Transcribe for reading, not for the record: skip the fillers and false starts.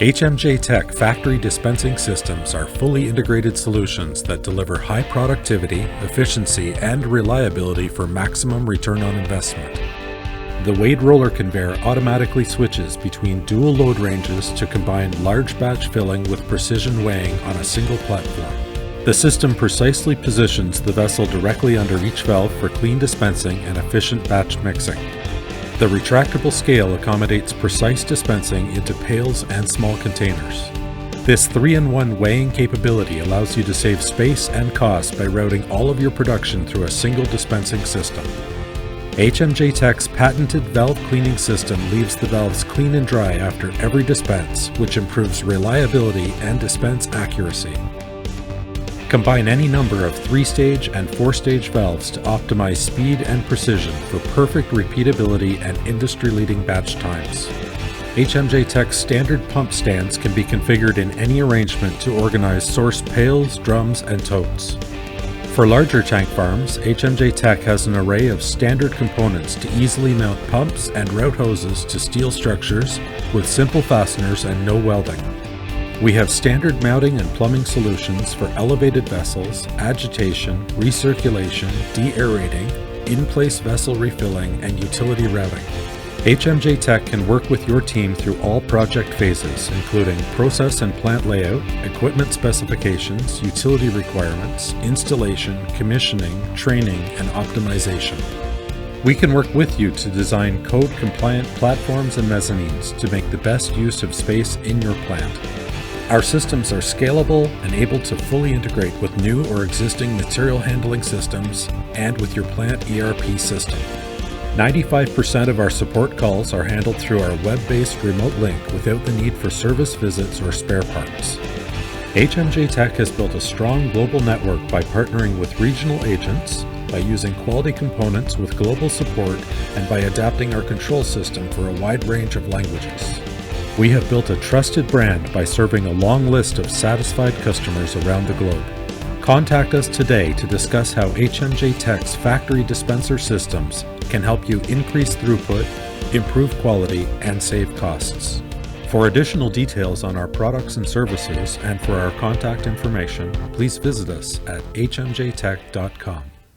HMJ Tech factory dispensing systems are fully integrated solutions that deliver high productivity, efficiency, and reliability for maximum return on investment. The Wade roller conveyor automatically switches between dual load ranges to combine large batch filling with precision weighing on a single platform. The system precisely positions the vessel directly under each valve for clean dispensing and efficient batch mixing. The retractable scale accommodates precise dispensing into pails and small containers. This 3-in-1 weighing capability allows you to save space and cost by routing all of your production through a single dispensing system. HMJ Tech's patented valve cleaning system leaves the valves clean and dry after every dispense, which improves reliability and dispense accuracy. Combine any number of 3-stage and 4-stage valves to optimize speed and precision for perfect repeatability and industry-leading batch times. HMJ Tech's standard pump stands can be configured in any arrangement to organize source pails, drums, and totes. For larger tank farms, HMJ Tech has an array of standard components to easily mount pumps and route hoses to steel structures with simple fasteners and no welding. We have standard mounting and plumbing solutions for elevated vessels, agitation, recirculation, de-aerating, in-place vessel refilling, and utility routing. HMJ Tech can work with your team through all project phases, including process and plant layout, equipment specifications, utility requirements, installation, commissioning, training, and optimization. We can work with you to design code-compliant platforms and mezzanines to make the best use of space in your plant. Our systems are scalable and able to fully integrate with new or existing material handling systems and with your plant ERP system. 95% of our support calls are handled through our web-based remote link without the need for service visits or spare parts. HMJ Tech has built a strong global network by partnering with regional agents, by using quality components with global support, and by adapting our control system for a wide range of languages. We have built a trusted brand by serving a long list of satisfied customers around the globe. Contact us today to discuss how HMJ Tech's factory dispenser systems can help you increase throughput, improve quality, and save costs. For additional details on our products and services and for our contact information, please visit us at hmjtech.com.